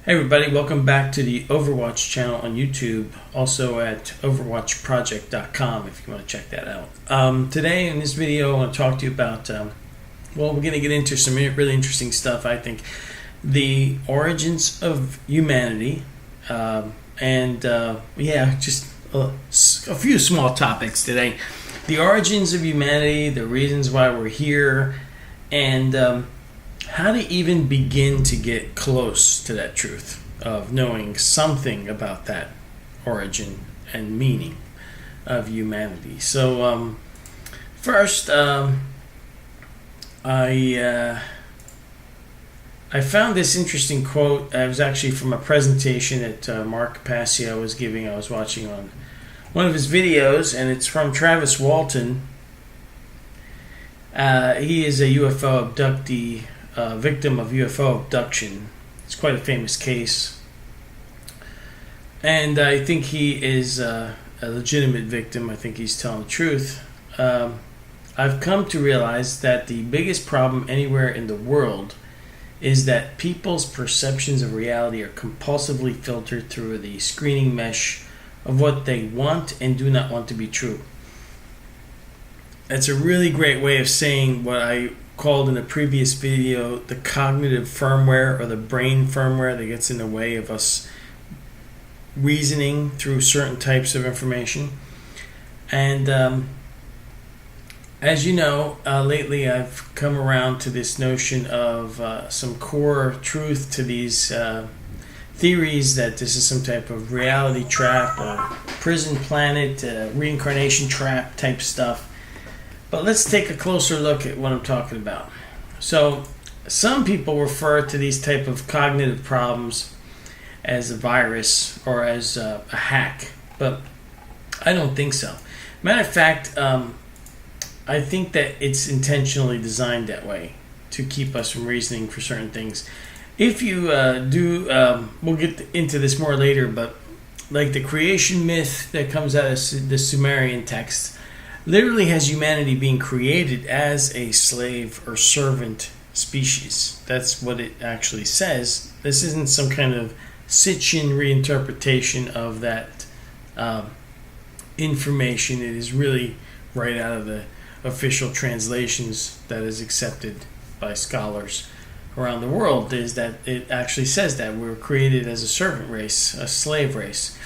Hey everybody, welcome back to the Overwatch channel on YouTube, also at overwatchproject.com if you want to check that out. Today in this video I want to talk to you about, we're going to get into some really interesting stuff, I think. The origins of humanity, just a few small topics today. The origins of humanity, the reasons why we're here, and how to even begin to get close to that truth of knowing something about that origin and meaning of humanity. So first, I found this interesting quote. It was actually from a presentation that Mark Passio was giving. I was watching on one of his videos, and it's from Travis Walton. He is a UFO abductee, victim of UFO abduction. It's quite a famous case, and I think he is a legitimate victim. I think he's telling the truth. I've come to realize that the biggest problem anywhere in the world is that people's perceptions of reality are compulsively filtered through the screening mesh of what they want and do not want to be true. That's a really great way of saying what I called in a previous video the cognitive firmware, or the brain firmware, that gets in the way of us reasoning through certain types of information. And as you know, lately I've come around to this notion of some core truth to these theories that this is some type of reality trap or prison planet, reincarnation trap type stuff. But let's take a closer look at what I'm talking about. So, some people refer to these type of cognitive problems as a virus or as a hack, but I don't think so. Matter of fact, I think that it's intentionally designed that way to keep us from reasoning for certain things. If you we'll get into this more later, but like the creation myth that comes out of the Sumerian text, literally has humanity being created as a slave or servant species. That's what it actually says. This isn't some kind of Sitchin reinterpretation of that information. It is really right out of the official translations that is accepted by scholars around the world, is that it actually says that we were created as a servant race, a slave race.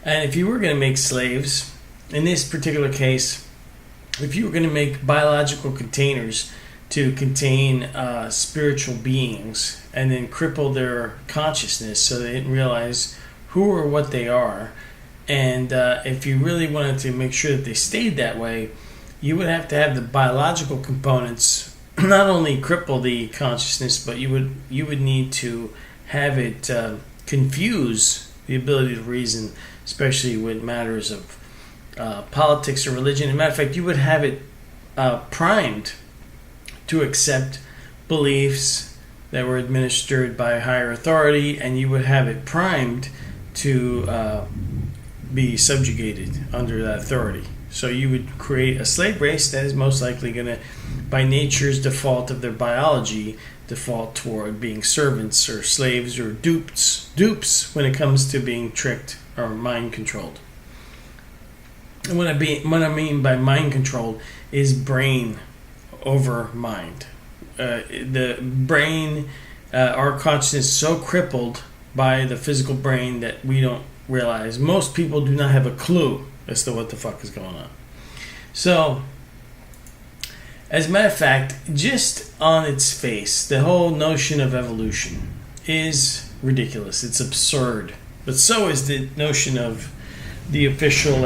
And if you were going to make slaves, in this particular case, if you were going to make biological containers to contain spiritual beings and then cripple their consciousness so they didn't realize who or what they are, and if you really wanted to make sure that they stayed that way, you would have to have the biological components not only cripple the consciousness, but you would need to have it confuse the ability to reason, especially with matters of politics or religion. As a matter of fact, you would have it primed to accept beliefs that were administered by a higher authority, and you would have it primed to be subjugated under that authority. So you would create a slave race that is most likely going to, by nature's default of their biology, default toward being servants or slaves or dupes when it comes to being tricked or mind controlled. And what I mean by mind controlled is brain over mind. The brain, our consciousness is so crippled by the physical brain that we don't realize. Most people do not have a clue as to what the fuck is going on. So, as a matter of fact, just on its face, the whole notion of evolution is ridiculous. It's absurd. But so is the notion of the official,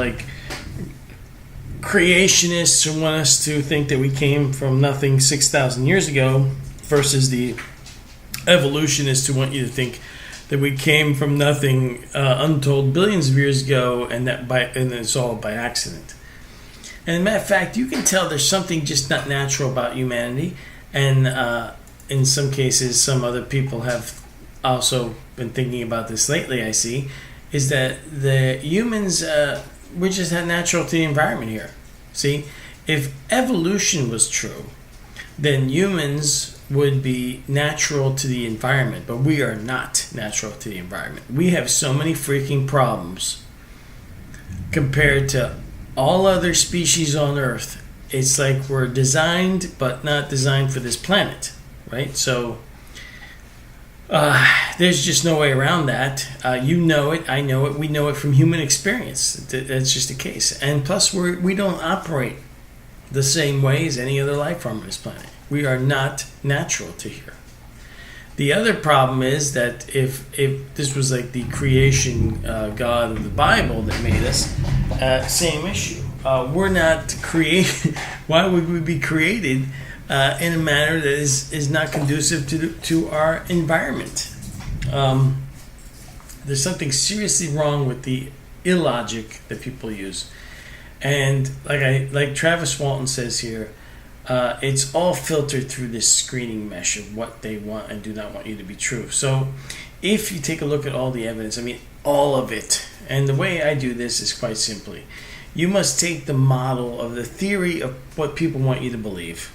creationists who want us to think that we came from nothing 6,000 years ago, versus the evolutionists who want you to think that we came from nothing untold billions of years ago, and it's all by accident. And as a matter of fact, you can tell there's something just not natural about humanity, and in some cases, some other people have also been thinking about this lately, I see, is that the humans, we just had natural to the environment here. See, if evolution was true, then humans would be natural to the environment, but we are not natural to the environment. We have so many freaking problems compared to all other species on Earth. It's like we're designed, but not designed for this planet, right? So there's just no way around that. You know it, I know it, we know it from human experience. That's just the case. And plus, we don't operate the same way as any other life form on this planet. We are not natural to here. The other problem is that if this was like the creation God of the Bible that made us, same issue. We're not created. Why would we be created in a manner that is not conducive to our environment? There's something seriously wrong with the illogic that people use. And like Travis Walton says here, it's all filtered through this screening mesh of what they want and do not want you to be true. So if you take a look at all the evidence, I mean all of it, and the way I do this is quite simply, you must take the model of the theory of what people want you to believe,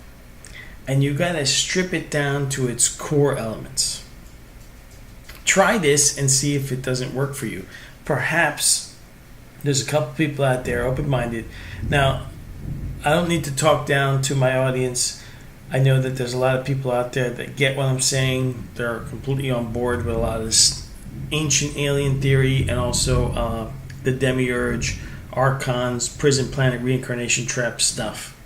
and you got to strip it down to its core elements. Try this and see if it doesn't work for you. Perhaps there's a couple people out there open-minded. Now, I don't need to talk down to my audience. I know that there's a lot of people out there that get what I'm saying. They're completely on board with a lot of this ancient alien theory and also the demiurge, archons, prison planet, reincarnation trap stuff.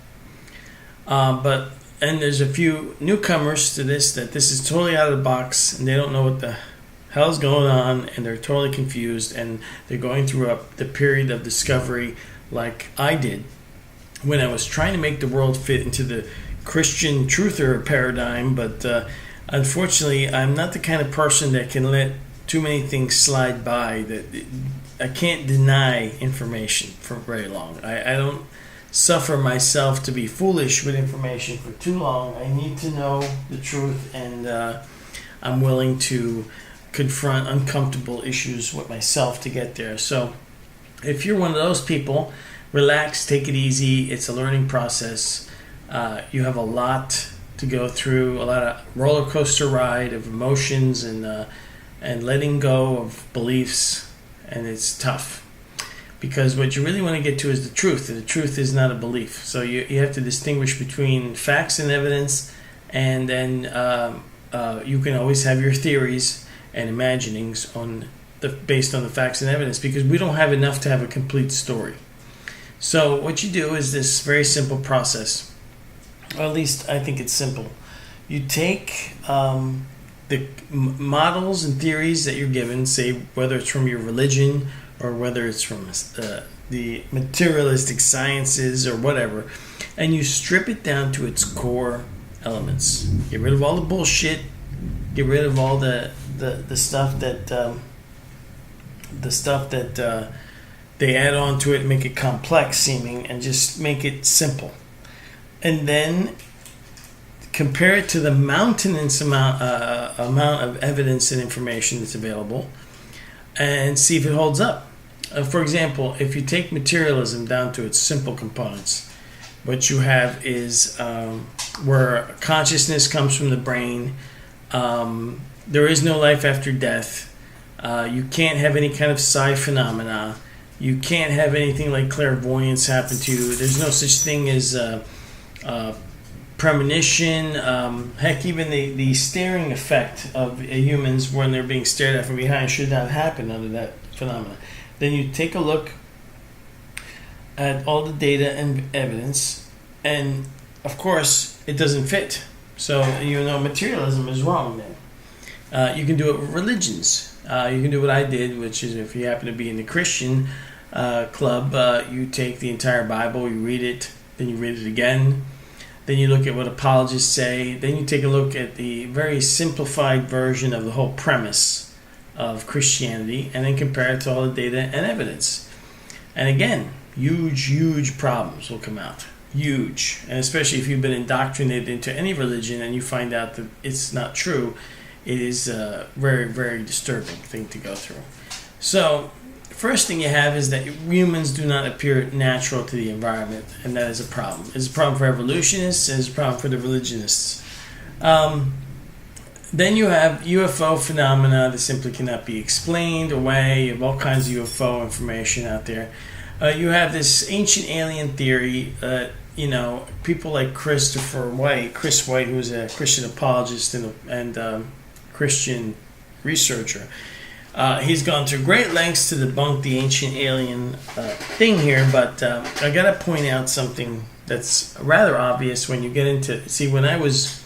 And there's a few newcomers to this that this is totally out of the box and they don't know what the hell's going on and they're totally confused and they're going through the period of discovery like I did when I was trying to make the world fit into the Christian truther paradigm, but unfortunately I'm not the kind of person that can let too many things slide by. That I can't deny information for very long. I don't suffer myself to be foolish with information for too long. I need to know the truth, and I'm willing to confront uncomfortable issues with myself to get there. So if you're one of those people, relax, take it easy. It's a learning process. You have a lot to go through, a lot of roller coaster ride of emotions and letting go of beliefs, and it's tough. Because what you really want to get to is the truth. The truth is not a belief. So you have to distinguish between facts and evidence, and then you can always have your theories and imaginings based on the facts and evidence, because we don't have enough to have a complete story. So what you do is this very simple process, or at least I think it's simple. You take the models and theories that you're given, say whether it's from your religion or whether it's from the materialistic sciences or whatever, and you strip it down to its core elements. Get rid of all the bullshit. Get rid of all the stuff that they add on to it, make it complex seeming, and just make it simple. And then compare it to the mountainous amount of evidence and information that's available, and see if it holds up. For example, if you take materialism down to its simple components, what you have is where consciousness comes from the brain. There is no life after death. You can't have any kind of psi phenomena. You can't have anything like clairvoyance happen to you. There's no such thing as premonition. Heck, even the staring effect of humans when they're being stared at from behind should not happen under that phenomena. Then you take a look at all the data and evidence, and of course it doesn't fit. So materialism is wrong then. You can do it with religions. You can do what I did, which is if you happen to be in the Christian club, you take the entire Bible, you read it, then you read it again, then you look at what apologists say, then you take a look at the very simplified version of the whole premise of Christianity, and then compare it to all the data and evidence. And again, huge problems will come out. Huge. And especially if you've been indoctrinated into any religion and you find out that it's not true, it is a very disturbing thing to go through. So, first thing you have is that humans do not appear natural to the environment, and that is a problem. It's a problem for evolutionists, and it's a problem for the religionists. Then you have UFO phenomena that simply cannot be explained away. You have all kinds of UFO information out there. You have this ancient alien theory. People like Chris White, who's a Christian apologist and Christian researcher. He's gone to great lengths to debunk the ancient alien thing here, but I got to point out something that's rather obvious when you get into... See, when I was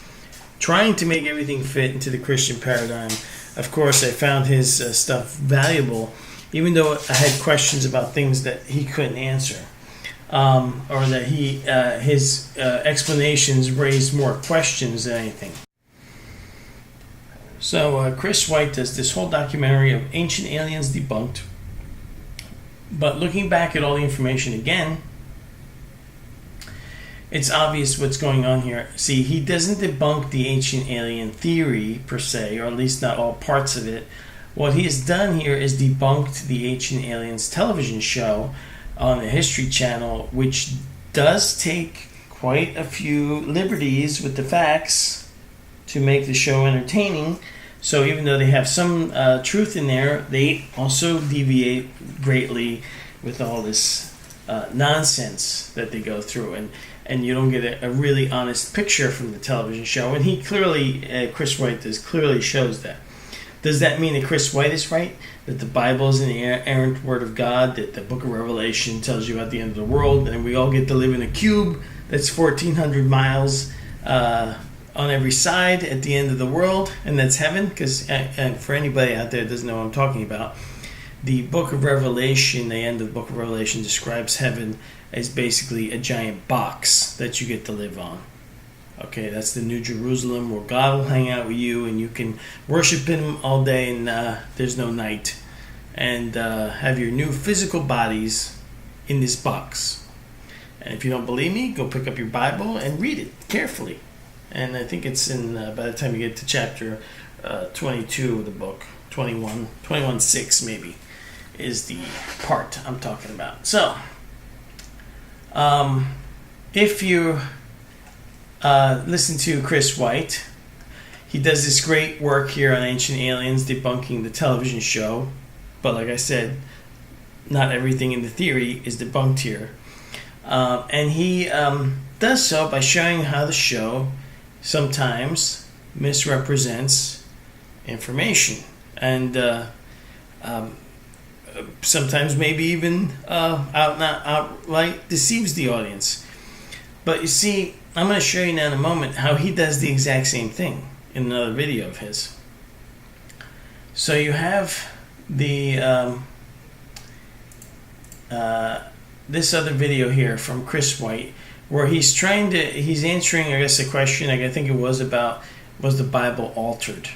trying to make everything fit into the Christian paradigm, of course, I found his stuff valuable, even though I had questions about things that he couldn't answer, or that his explanations raised more questions than anything. So Chris White does this whole documentary of Ancient Aliens Debunked, but looking back at all the information again, it's obvious what's going on here. See, he doesn't debunk the ancient alien theory per se, or at least not all parts of it. What he has done here is debunked the Ancient Aliens television show on the History Channel, which does take quite a few liberties with the facts to make the show entertaining. So even though they have some truth in there, they also deviate greatly with all this nonsense that they go through, and you don't get a really honest picture from the television show. And he clearly, Chris White clearly shows that. Does that mean that Chris White is right? That the Bible is an errant word of God? That the book of Revelation tells you about the end of the world, and we all get to live in a cube that's 1,400 miles on every side at the end of the world, and that's heaven? Because, and for anybody out there that doesn't know what I'm talking about, the book of Revelation, the end of the book of Revelation, describes heaven as basically a giant box that you get to live on. Okay, that's the New Jerusalem, where God will hang out with you and you can worship Him all day and there's no night. And have your new physical bodies in this box. And if you don't believe me, go pick up your Bible and read it carefully. And I think it's in, by the time you get to chapter 22 of the book, 21:6 maybe, is the part I'm talking about. So, if you listen to Chris White, he does this great work here on Ancient Aliens, debunking the television show. But like I said, not everything in the theory is debunked here. And he does so by showing how the show sometimes misrepresents information. And sometimes maybe even outright deceives the audience. But you see, I'm going to show you now in a moment how he does the exact same thing in another video of his. So you have the this other video here from Chris White, where he's answering, I guess, a question, I think it was about, was the Bible altered?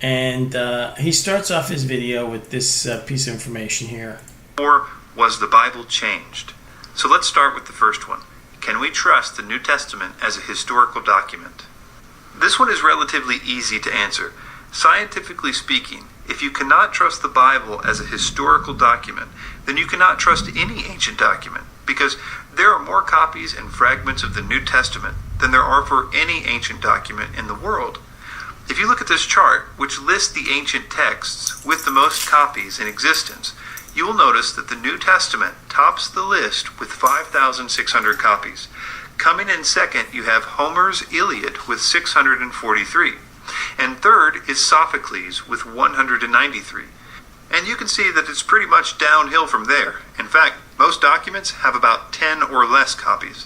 And he starts off his video with this piece of information here. Or was the Bible changed? So let's start with the first one. Can we trust the New Testament as a historical document? This one is relatively easy to answer. Scientifically speaking, if you cannot trust the Bible as a historical document, then you cannot trust any ancient document, because there are more copies and fragments of the New Testament than there are for any ancient document in the world. If you look at this chart, which lists the ancient texts with the most copies in existence, you will notice that the New Testament tops the list with 5,600 copies. Coming in second, you have Homer's Iliad with 643. And third is Sophocles with 193. And you can see that it's pretty much downhill from there. In fact, most documents have about 10 or less copies.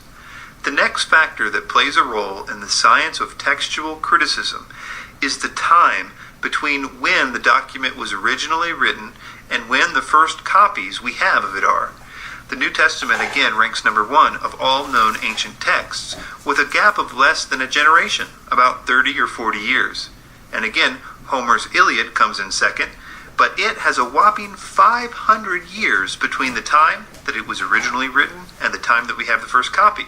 The next factor that plays a role in the science of textual criticism is the time between when the document was originally written and when the first copies we have of it are. The New Testament again ranks number 1 of all known ancient texts, with a gap of less than a generation, about 30 or 40 years. And again, Homer's Iliad comes in second, but it has a whopping 500 years between the time that it was originally written and the time that we have the first copy.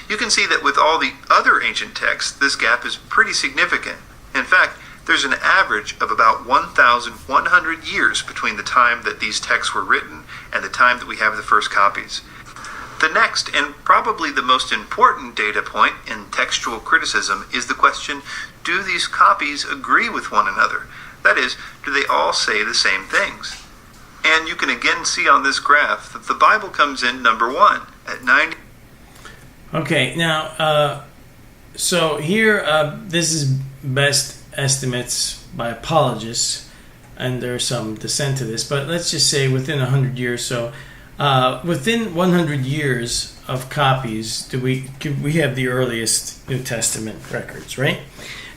You can see that with all the other ancient texts, this gap is pretty significant. In fact, there's an average of about 1,100 years between the time that these texts were written and the time that we have the first copies. The next, and probably the most important data point in textual criticism, is the question, do these copies agree with one another? That is, do they all say the same things? And you can again see on this graph that the Bible comes in number 1 at 90. Okay, now, so here, this is best estimates by apologists, and there's some dissent to this, but let's just say within 100 years. So within 100 years of copies, we have the earliest New Testament records, right?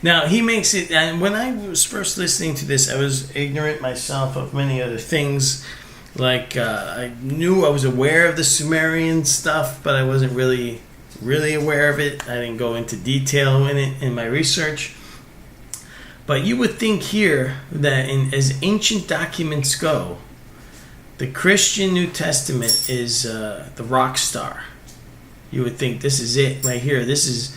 Now, he makes it, and when I was first listening to this, I was ignorant myself of many other things. Like, I knew I was aware of the Sumerian stuff, but I wasn't really aware of it. I didn't go into detail in it in my research. But you would think here that as ancient documents go, the Christian New Testament is the rock star. You would think this is it right here. This is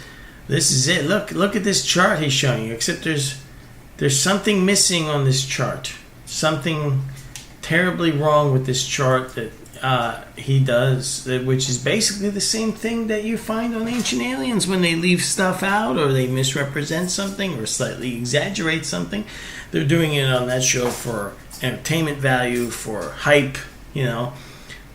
it. Look at this chart he's showing you. Except there's something missing on this chart. Something terribly wrong with this chart that he does, which is basically the same thing that you find on Ancient Aliens when they leave stuff out or they misrepresent something or slightly exaggerate something. They're doing it on that show for entertainment value, for hype,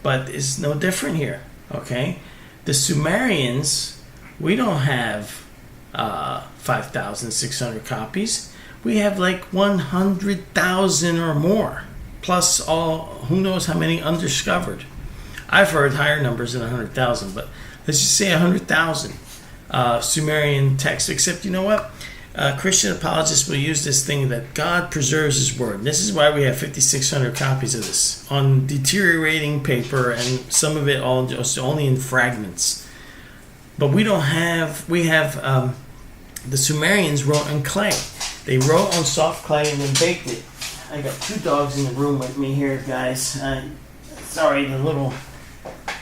but it's no different here. Okay, the Sumerians, we don't have 5,600 copies. We have like 100,000 or more, plus all who knows how many undiscovered. I've heard higher numbers than 100,000, but let's just say 100,000 Sumerian texts. Except, you know what? Christian apologists will use this thing that God preserves His Word. This is why we have 5,600 copies of this on deteriorating paper, and some of it all just only in fragments. But we don't have. We have the Sumerians wrote on clay. They wrote on soft clay and then baked it. I got 2 dogs in the room with me here, guys. Sorry, the little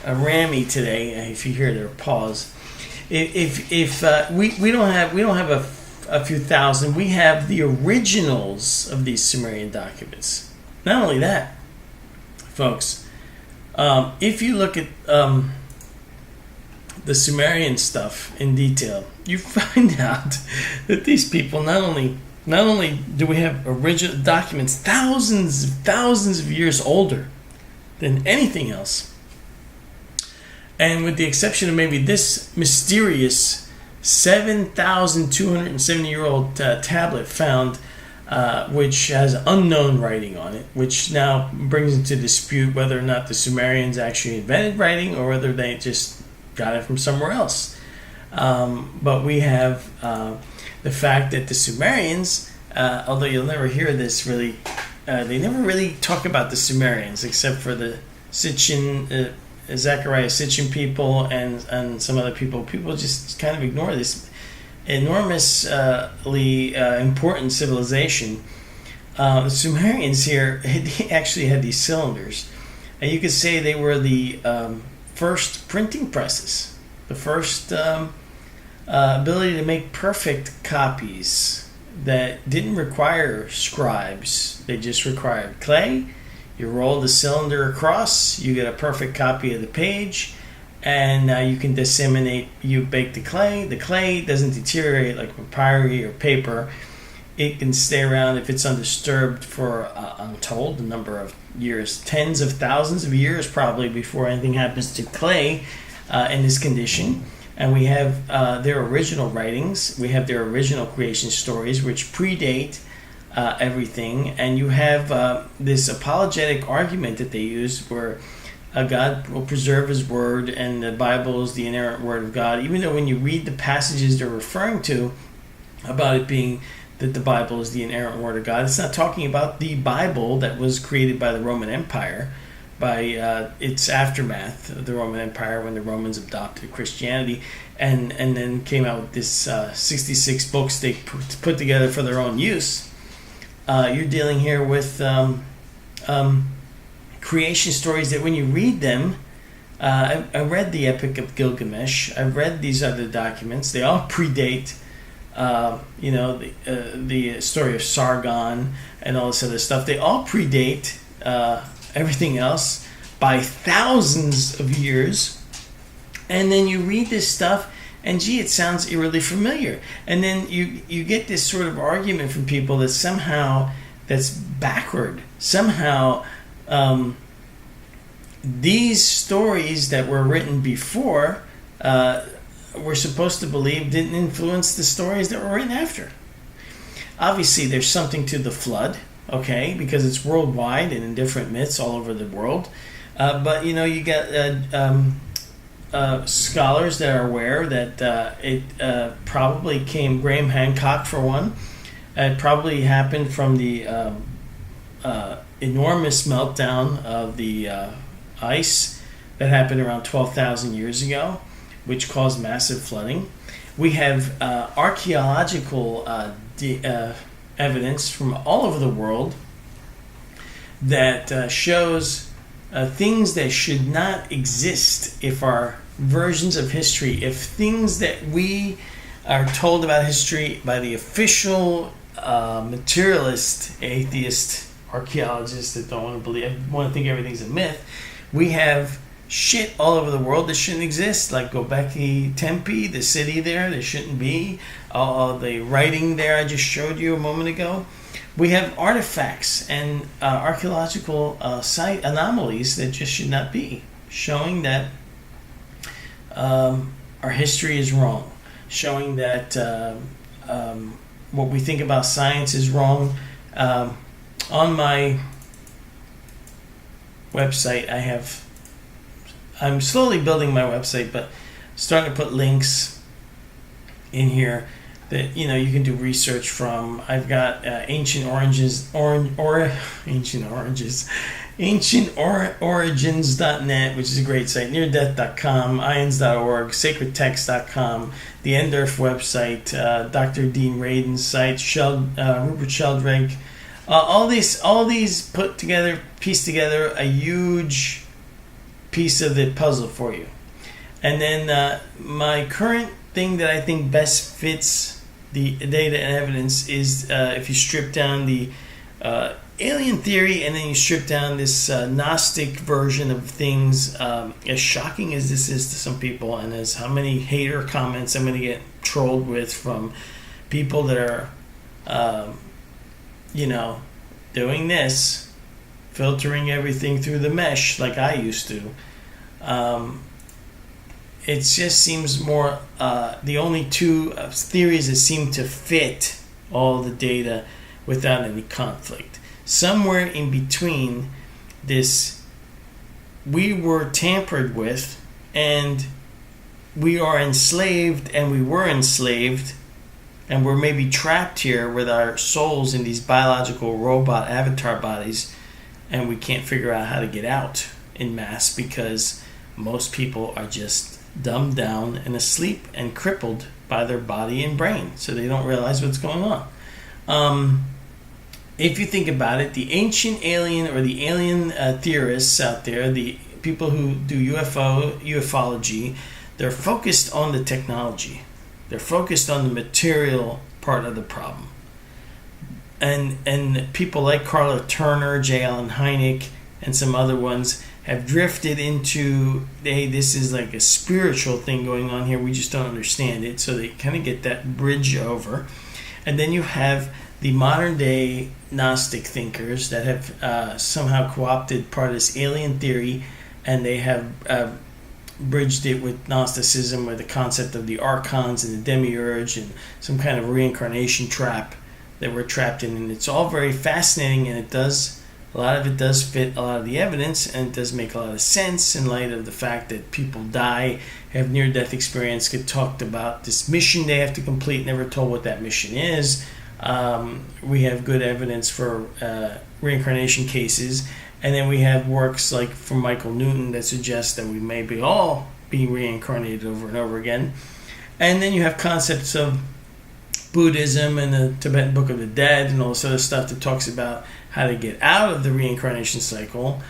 Rammy today. If you hear their paws, if we don't have a few thousand, we have the originals of these Sumerian documents. Not only that, folks, if you look at the Sumerian stuff in detail, you find out that these people not only do we have original documents thousands of years older than anything else, and with the exception of maybe this mysterious 7,270-year-old tablet found, which has unknown writing on it, which now brings into dispute whether or not the Sumerians actually invented writing or whether they just got it from somewhere else. But we have the fact that the Sumerians, although you'll never hear this really, they never really talk about the Sumerians except for the Sitchin, Zechariah Sitchin people and some other people. People just kind of ignore this enormously important civilization. The Sumerians here, they actually had these cylinders, and you could say they were the first printing presses, the first ability to make perfect copies that didn't require scribes. They just required clay. You roll the cylinder across, you get a perfect copy of the page, and now you can disseminate. You bake the clay. The clay doesn't deteriorate like papyri or paper. It can stay around if it's undisturbed for untold a number of years, tens of thousands of years probably, before anything happens to clay in this condition. And we have their original writings. We have their original creation stories, which predate everything. And you have this apologetic argument that they use where God will preserve His Word and the Bible is the inerrant Word of God, even though when you read the passages they're referring to about it being that the Bible is the inerrant Word of God, it's not talking about the Bible that was created by the Roman Empire, by its aftermath of the Roman Empire when the Romans adopted Christianity and then came out with this 66 books they put together for their own use. You're dealing here with creation stories that when you read them, I read the Epic of Gilgamesh, I've read these other documents, they all predate the story of Sargon and all this other stuff. They all predate everything else by thousands of years. And then you read this stuff, and gee, it sounds eerily familiar. And then you get this sort of argument from people that somehow that's backward. Somehow these stories that were written before we're supposed to believe didn't influence the stories that were written after. Obviously, there's something to the flood, okay, because it's worldwide and in different myths all over the world. But you got scholars that are aware that it probably came, Graham Hancock for one. It probably happened from the enormous meltdown of the ice that happened around 12,000 years ago, which caused massive flooding. We have archaeological evidence from all over the world that shows things that should not exist if our versions of history, if things that we are told about history by the official materialist, atheist, archaeologists that don't want to believe, want to think everything's a myth, we have shit all over the world that shouldn't exist, like Göbekli Tempe, the city there shouldn't be, the writing there I just showed you a moment ago. We have artifacts and archaeological site anomalies that just should not be, showing that our history is wrong, showing that what we think about science is wrong. On my website, I'm slowly building my website, but starting to put links in here that you can do research from. I've got ancientorigins.net, which is a great site, neardeath.com, ions.org, sacredtext.com, the Endorf website, Dr. Dean Radin's site, Rupert Sheldrake. All these put together, piece together a huge piece of the puzzle for you. And then my current thing that I think best fits the data and evidence is if you strip down the alien theory and then you strip down this Gnostic version of things, as shocking as this is to some people, and as how many hater comments I'm going to get trolled with from people that are doing this, filtering everything through the mesh like I used to. It just seems more the only two theories that seem to fit all the data without any conflict. Somewhere in between this, we were tampered with and we are enslaved and we were enslaved and we're maybe trapped here with our souls in these biological robot avatar bodies, and we can't figure out how to get out en masse because most people are just dumbed down and asleep and crippled by their body and brain, so they don't realize what's going on. If you think about it, the ancient alien or the alien theorists out there, the people who do ufology, they're focused on the technology. They're focused on the material part of the problem. And people like Carla Turner, J. Allen Hynek, and some other ones have drifted into, hey, this is like a spiritual thing going on here, we just don't understand it, so they kind of get that bridge over. And then you have the modern day Gnostic thinkers that have somehow co-opted part of this alien theory, and they have bridged it with Gnosticism, with the concept of the archons and the demiurge and some kind of reincarnation trap that we're trapped in. And it's all very fascinating, and a lot of it does fit a lot of the evidence, and it does make a lot of sense in light of the fact that people die, have near-death experience, get talked about this mission they have to complete, never told what that mission is. We have good evidence for reincarnation cases, and then we have works like from Michael Newton that suggest that we may be all being reincarnated over and over again. And then you have concepts of Buddhism and the Tibetan Book of the Dead and all this other stuff that talks about how to get out of the reincarnation cycle.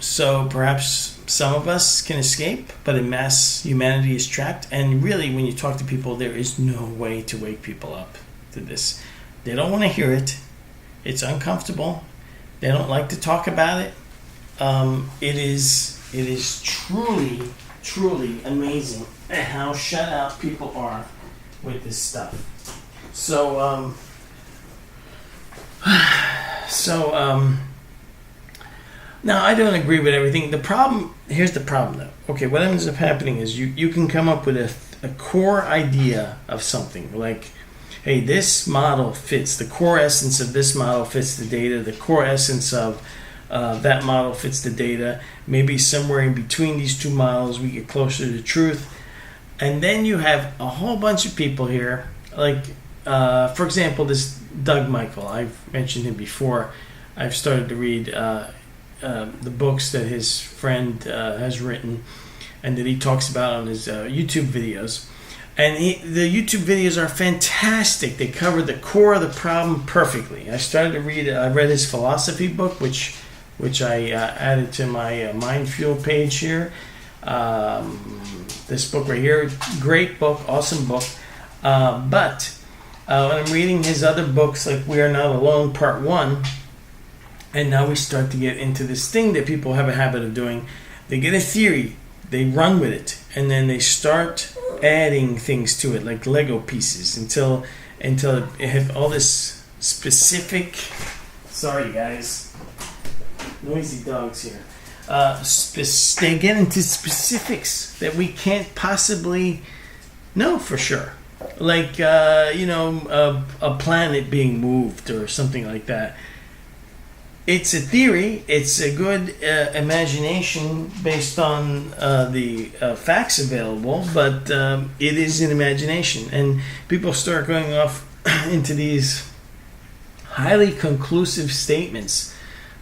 So perhaps some of us can escape, but in mass humanity is trapped. And really, when you talk to people, there is no way to wake people up to this. They don't want to hear it. It's uncomfortable. They don't like to talk about it. It is truly truly amazing at how shut out people are with this stuff. So now I don't agree with everything. Here's the problem though. Okay, what ends up happening is you can come up with a core idea of something like, hey, this model fits, the core essence of this model fits the data, the core essence of that model fits the data. Maybe somewhere in between these two models we get closer to the truth. And then you have a whole bunch of people here, like, for example, this Doug Michael. I've mentioned him before. I've started to read the books that his friend has written and that he talks about on his YouTube videos. And the YouTube videos are fantastic. They cover the core of the problem perfectly. I read his philosophy book, which I added to my Mind Fuel page here. This book right here, great book, awesome book. But when I'm reading his other books, like We Are Not Alone, Part 1, and now we start to get into this thing that people have a habit of doing. They get a theory, they run with it, and then they start adding things to it, like Lego pieces, until it have all this specific... Sorry, guys. Noisy dogs here. They get into specifics that we can't possibly know for sure. Like, a planet being moved or something like that. It's a theory. It's a good imagination based on the facts available, but it is an imagination. And people start going off into these highly conclusive statements,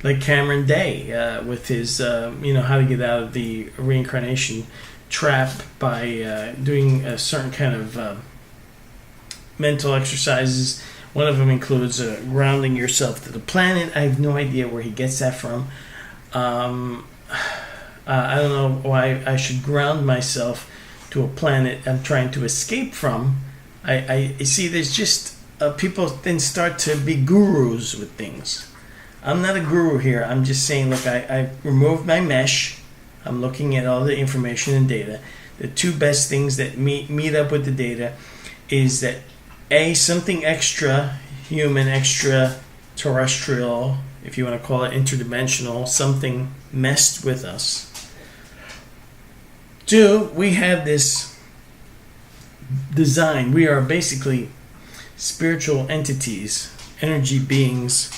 like Cameron Day with his, how to get out of the reincarnation trap by doing a certain kind of mental exercises. One of them includes grounding yourself to the planet. I have no idea where he gets that from. I don't know why I should ground myself to a planet I'm trying to escape from. I see there's just people then start to be gurus with things. I'm not a guru here. I'm just saying, look, I removed my mesh. I'm looking at all the information and data. The two best things that meet up with the data is that something extra human, extra terrestrial, if you want to call it interdimensional, something messed with us. 2, we have this design. We are basically spiritual entities, energy beings,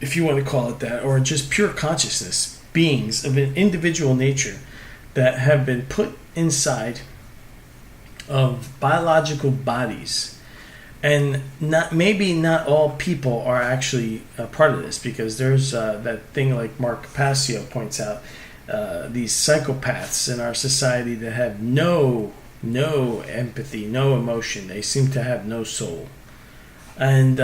if you want to call it that, or just pure consciousness, beings of an individual nature that have been put inside of biological bodies. And not all people are actually a part of this, because there's that thing like Mark Passio points out, these psychopaths in our society that have no empathy, no emotion. They seem to have no soul. And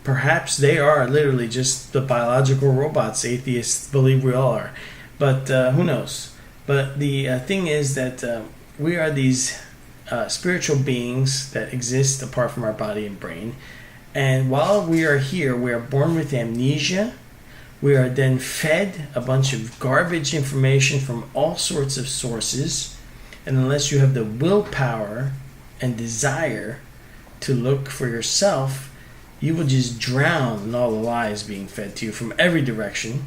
perhaps they are literally just the biological robots atheists believe we all are. But who knows? But the thing is that we are these spiritual beings that exist apart from our body and brain. And while we are here, we are born with amnesia. We are then fed a bunch of garbage information from all sorts of sources. And unless you have the willpower and desire to look for yourself, you will just drown in all the lies being fed to you from every direction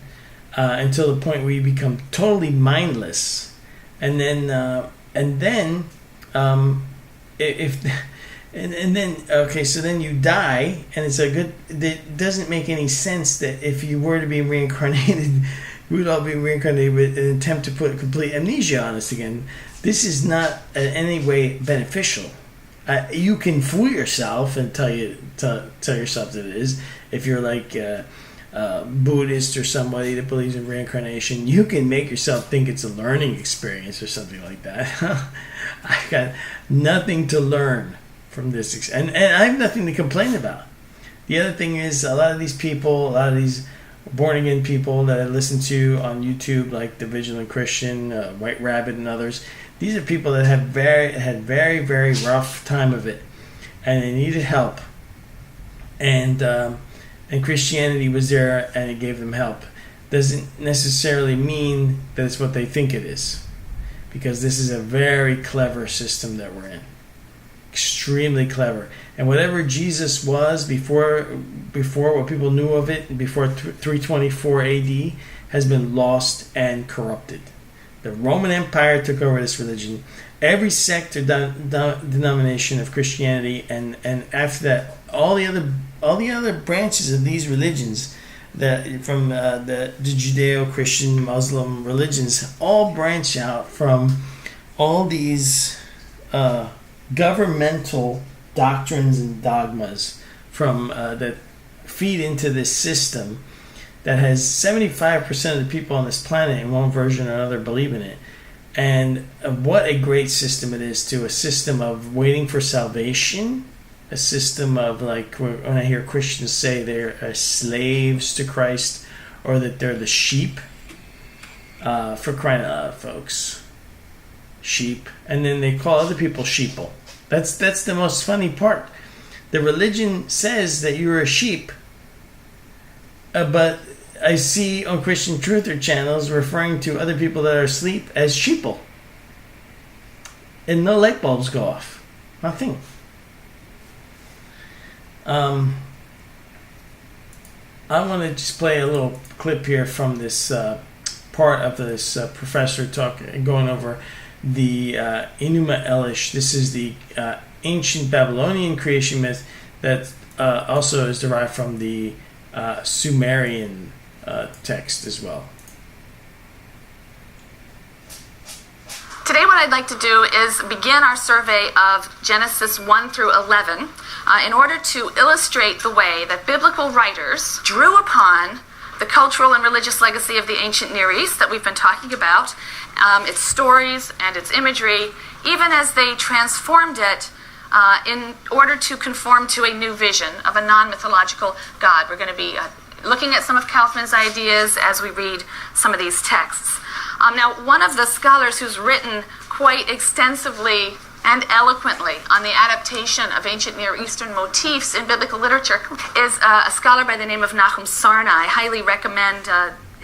until the point where you become totally mindless. And then so then you die, and it doesn't make any sense that if you were to be reincarnated, we would all be reincarnated with an attempt to put complete amnesia on us again. This is not in any way beneficial. You can fool yourself and tell yourself that it is. If you're like Buddhist or somebody that believes in reincarnation, you can make yourself think it's a learning experience or something like that. I got nothing to learn from this, and I have nothing to complain about. The other thing is, a lot of these born again people that I listen to on YouTube, like The Vigilant Christian, White Rabbit, and others, these are people that had very, very rough time of it, and they needed help. And Christianity was there, and it gave them help. Doesn't necessarily mean that it's what they think it is. because this is a very clever system that we're in. Extremely clever. And whatever Jesus was before what people knew of it, before 324 AD, has been lost and corrupted. The Roman Empire took over this religion. Every sect or denomination of Christianity, and after that, all the other branches of these religions, that from the Judeo-Christian, Muslim religions, all branch out from all these governmental doctrines and dogmas from that feed into this system that has 75% of the people on this planet in one version or another believe in it. And what a great system it is, to a system of waiting for salvation, a system of, like, when I hear Christians say they're slaves to Christ, or that they're the sheep, for crying out loud, folks. Sheep. And then they call other people sheeple. That's the most funny part. The religion says that you're a sheep, but I see on Christian Truther channels referring to other people that are asleep as sheeple. And no light bulbs go off. Nothing. I want to just play a little clip here from this part of this professor going over the Enuma Elish. This is the ancient Babylonian creation myth that also is derived from the Sumerian text as well. Today what I'd like to do is begin our survey of Genesis 1 through 11 in order to illustrate the way that biblical writers drew upon the cultural and religious legacy of the ancient Near East that we've been talking about, its stories and its imagery, even as they transformed it in order to conform to a new vision of a non-mythological God. We're going to be looking at some of Kaufman's ideas as we read some of these texts. Now, one of the scholars who's written quite extensively and eloquently on the adaptation of ancient Near Eastern motifs in biblical literature is a scholar by the name of Nahum Sarna. I highly recommend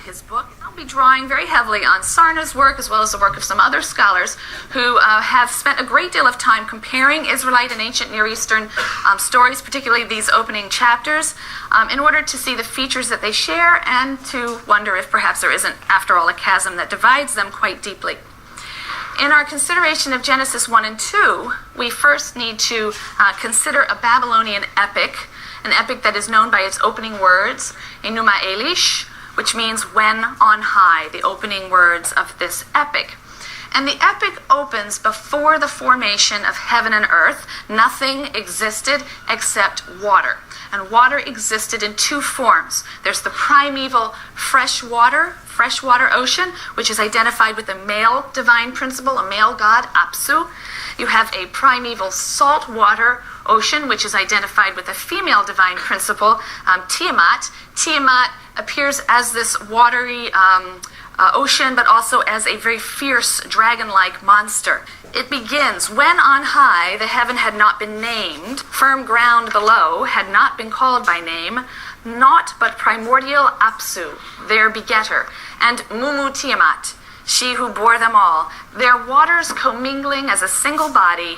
his book. I'll be drawing very heavily on Sarna's work as well as the work of some other scholars who have spent a great deal of time comparing Israelite and ancient Near Eastern stories, particularly these opening chapters, in order to see the features that they share and to wonder if perhaps there isn't, after all, a chasm that divides them quite deeply. In our consideration of Genesis 1 and 2, we first need to consider a Babylonian epic, an epic that is known by its opening words, Enuma Elish, which means when on high, the opening words of this epic. And the epic opens before the formation of heaven and earth. Nothing existed except water. And water existed in two forms. There's the primeval freshwater ocean, which is identified with the male divine principle, a male god, Apsu. You have a primeval saltwater ocean, which is identified with a female divine principle, Tiamat. Tiamat appears as this watery ocean, but also as a very fierce dragon-like monster. It begins, when on high the heaven had not been named, firm ground below had not been called by name, naught but primordial Apsu, their begetter, and Mumu Tiamat, she who bore them all, their waters commingling as a single body.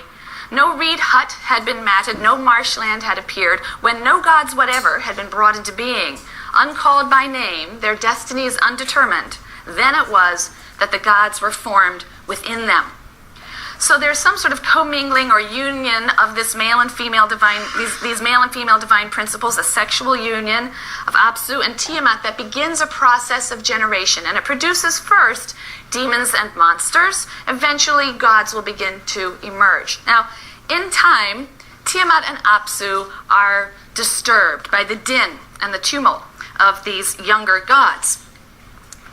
No reed hut had been matted, no marshland had appeared, when no gods whatever had been brought into being. Uncalled by name, their destinies undetermined, then it was that the gods were formed within them. So there's some sort of commingling or union of this male and female divine, these male and female divine principles, a sexual union of Apsu and Tiamat that begins a process of generation. And it produces first demons and monsters. Eventually, gods will begin to emerge. Now, in time, Tiamat and Apsu are disturbed by the din and the tumult of these younger gods.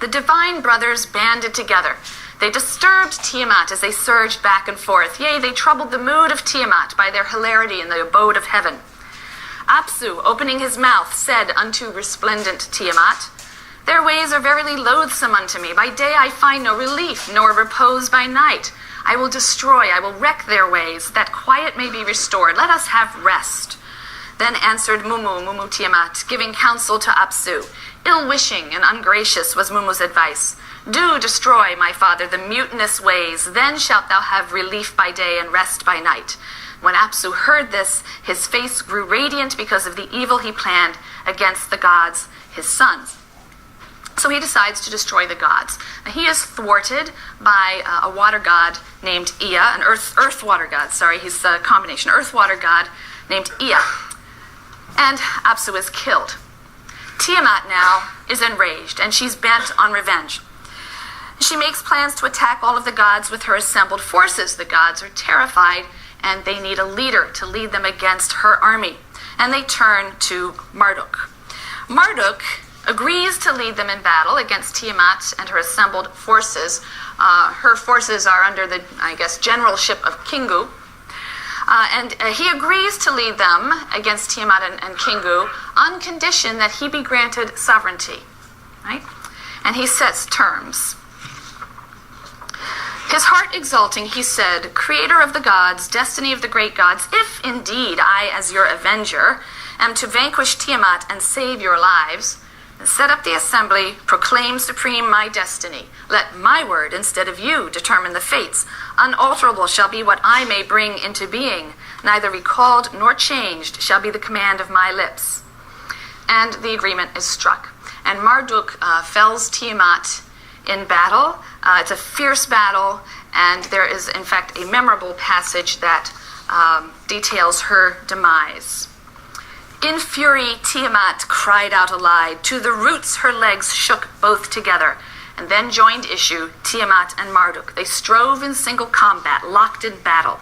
The divine brothers banded together. They disturbed Tiamat as they surged back and forth. Yea, they troubled the mood of Tiamat by their hilarity in the abode of heaven. Apsu, opening his mouth, said unto resplendent Tiamat, their ways are verily loathsome unto me. By day I find no relief, nor repose by night. I will destroy, I will wreck their ways, that quiet may be restored. Let us have rest. Then answered Mumu Tiamat, giving counsel to Apsu. Ill-wishing and ungracious was Mumu's advice. Do destroy, my father, the mutinous ways, then shalt thou have relief by day and rest by night. When Apsu heard this, his face grew radiant because of the evil he planned against the gods, his sons. So he decides to destroy the gods. Now, he is thwarted by a water god named Ea, an earth water god, he's a combination, earth water god named Ea. And Apsu is killed. Tiamat now is enraged, and she's bent on revenge. She makes plans to attack all of the gods with her assembled forces. The gods are terrified, and they need a leader to lead them against her army. And they turn to Marduk. Marduk agrees to lead them in battle against Tiamat and her assembled forces. Her forces are under the, generalship of Kingu. And he agrees to lead them against Tiamat and Kingu on condition that he be granted sovereignty, right? And he sets terms. His heart exulting, he said, Creator of the gods, destiny of the great gods, if indeed I, as your avenger, am to vanquish Tiamat and save your lives, then set up the assembly, proclaim supreme my destiny. Let my word, instead of you, determine the fates. Unalterable shall be what I may bring into being. Neither recalled nor changed shall be the command of my lips. And the agreement is struck. And Marduk fells Tiamat in battle. It's a fierce battle, and there is, in fact, a memorable passage that details her demise. In fury, Tiamat cried out allied. To the roots her legs shook both together. And then joined issue Tiamat and Marduk. They strove in single combat, locked in battle.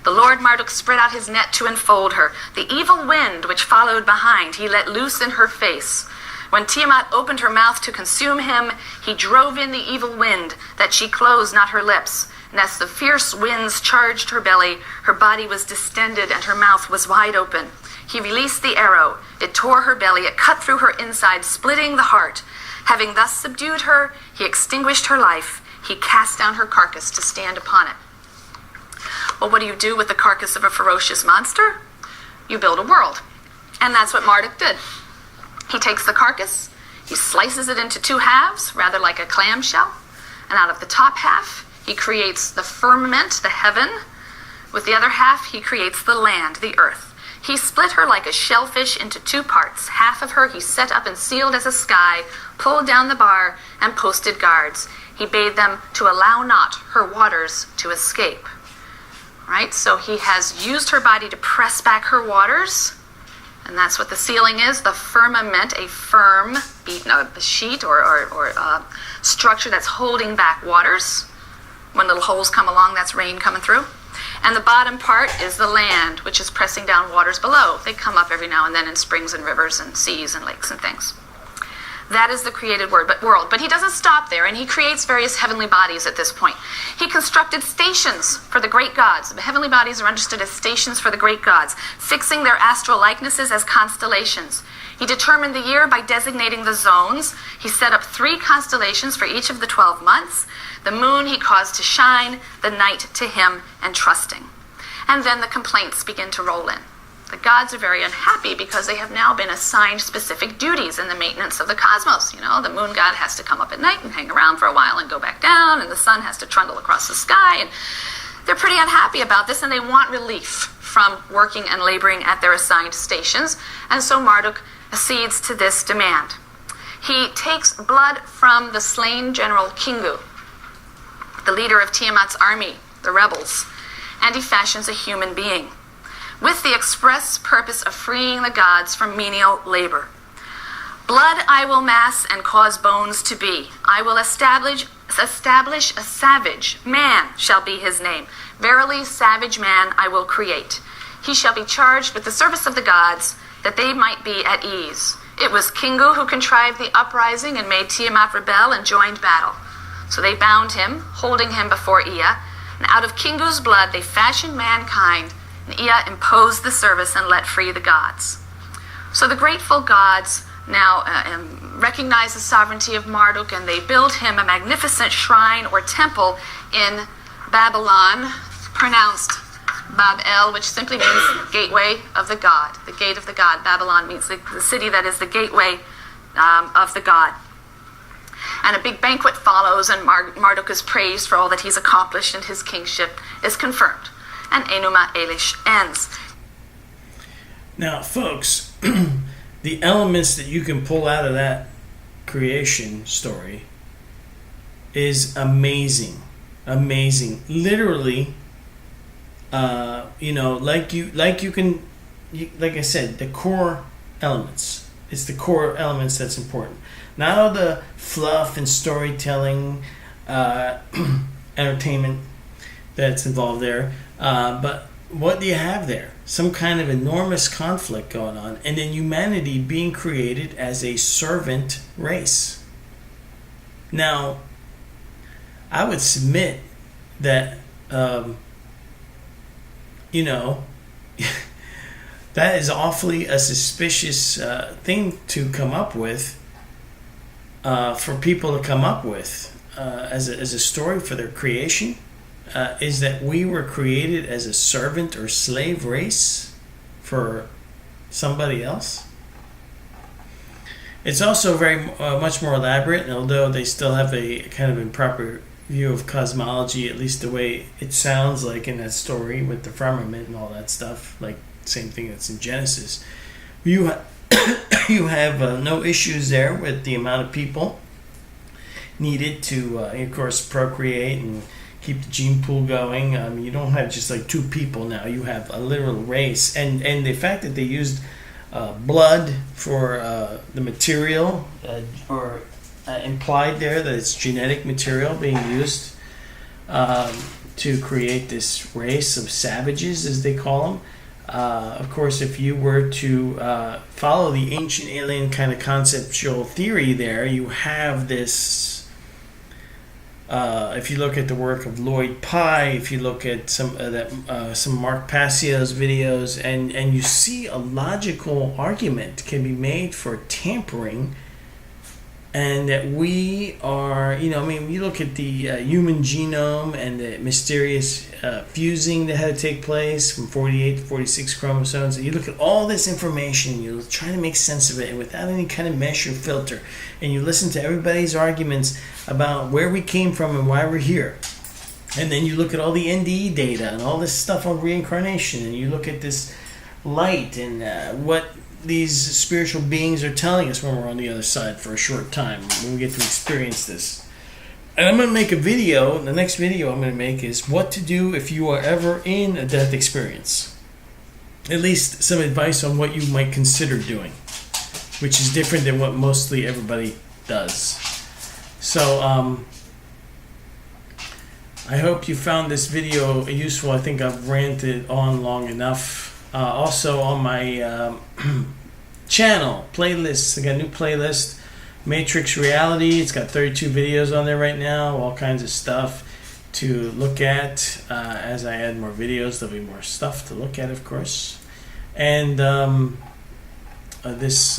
The Lord Marduk spread out his net to enfold her. The evil wind which followed behind he let loose in her face. When Tiamat opened her mouth to consume him, he drove in the evil wind, that she closed not her lips. And as the fierce winds charged her belly, her body was distended and her mouth was wide open. He released the arrow. It tore her belly. It cut through her inside, splitting the heart. Having thus subdued her, he extinguished her life. He cast down her carcass to stand upon it. Well, what do you do with the carcass of a ferocious monster? You build a world. And that's what Marduk did. He takes the carcass, he slices it into two halves, rather like a clamshell, and out of the top half, he creates the firmament, the heaven. With the other half, he creates the land, the earth. He split her like a shellfish into two parts. Half of her he set up and sealed as a sky, pulled down the bar, and posted guards. He bade them to allow not her waters to escape. Right? So he has used her body to press back her waters, and that's what the sealing is, the firmament, a firm a sheet or structure that's holding back waters. When little holes come along, that's rain coming through. And the bottom part is the land, which is pressing down waters below. They come up every now and then in springs and rivers and seas and lakes and things. That is the created world. But he doesn't stop there, and he creates various heavenly bodies at this point. He constructed stations for the great gods. The heavenly bodies are understood as stations for the great gods, fixing their astral likenesses as constellations. He determined the year by designating the zones. He set up 3 constellations for each of the 12 months. The moon he caused to shine, the night to him and trusting. And then the complaints begin to roll in. The gods are very unhappy because they have now been assigned specific duties in the maintenance of the cosmos. You know, the moon god has to come up at night and hang around for a while and go back down, and the sun has to trundle across the sky. And they're pretty unhappy about this, and they want relief from working and laboring at their assigned stations. And so Marduk accedes to this demand. He takes blood from the slain general Kingu, the leader of Tiamat's army, the rebels, and he fashions a human being, with the express purpose of freeing the gods from menial labor. Blood I will mass and cause bones to be. I will establish a savage. Man shall be his name. Verily, savage man I will create. He shall be charged with the service of the gods, that they might be at ease. It was Kingu who contrived the uprising and made Tiamat rebel and joined battle. So they bound him, holding him before Ea, and out of Kingu's blood they fashioned mankind, and Ea imposed the service and let free the gods. So the grateful gods now recognize the sovereignty of Marduk, and they build him a magnificent shrine or temple in Babylon, pronounced Bab-el, which simply means gateway of the god, the gate of the god. Babylon means the city that is the gateway of the god. And a big banquet follows, and Marduk is praised for all that he's accomplished, and his kingship is confirmed. And Enuma Elish ends. Now, folks, the elements that you can pull out of that creation story is amazing. Amazing. Literally, like I said, the core elements. It's the core elements that's important. Not all the fluff and storytelling, entertainment that's involved there, but what do you have there? Some kind of enormous conflict going on, and then humanity being created as a servant race. Now, I would submit that, that is awfully a suspicious thing to come up with, for people to come up with as a story for their creation. Is that we were created as a servant or slave race for somebody else. It's also very much more elaborate, and although they still have a kind of improper view of cosmology, at least the way it sounds like in that story with the firmament and all that stuff, like same thing that's in Genesis, you have no issues there with the amount of people needed to, of course, procreate and keep the gene pool going. You don't have just like two people now. You have a literal race. And the fact that they used blood for the material, or implied there that it's genetic material being used to create this race of savages, as they call them. Of course, if you were to follow the ancient alien kind of conceptual theory there, you have this. If you look at the work of Lloyd Pye, if you look at some Mark Passio's videos, and you see a logical argument can be made for tampering, and that we are, you look at the human genome and the mysterious fusing that had to take place from 48 to 46 chromosomes, and you look at all this information, you try to make sense of it, and without any kind of mesh or filter, and you listen to everybody's arguments about where we came from and why we're here. And then you look at all the NDE data and all this stuff on reincarnation, and you look at this light and what these spiritual beings are telling us when we're on the other side for a short time, when we get to experience this. And I'm going to make a video. The next video I'm going to make is what to do if you are ever in a death experience. At least some advice on what you might consider doing, which is different than what mostly everybody does. So, I hope you found this video useful. I think I've ranted on long enough. Also on my channel playlists, I got a new playlist, Matrix Reality. It's got 32 videos on there right now, all kinds of stuff to look at. As I add more videos, there'll be more stuff to look at, of course. And this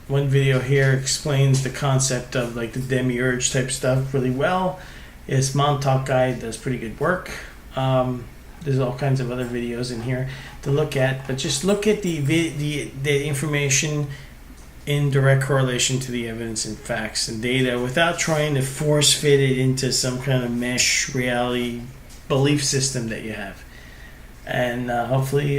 one video here explains the concept of like the demiurge type stuff really well. This Montauk guy does pretty good work. There's all kinds of other videos in here to look at, but just look at the information in direct correlation to the evidence and facts and data without trying to force fit it into some kind of mesh reality belief system that you have. And hopefully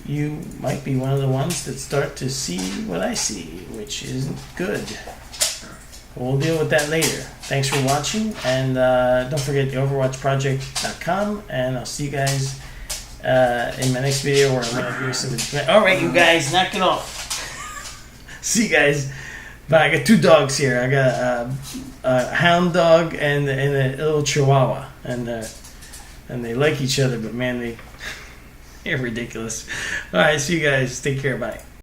you might be one of the ones that start to see what I see, which isn't good. We'll deal with that later. Thanks for watching, and don't forget the overwatchproject.com, and I'll see you guys in my next video where I'm going to do some... Alright, you guys, knock it off. See you guys. Bye. I got two dogs here. I got a hound dog and a little chihuahua, and they like each other, but man, they're ridiculous. Alright, see you guys. Take care. Bye.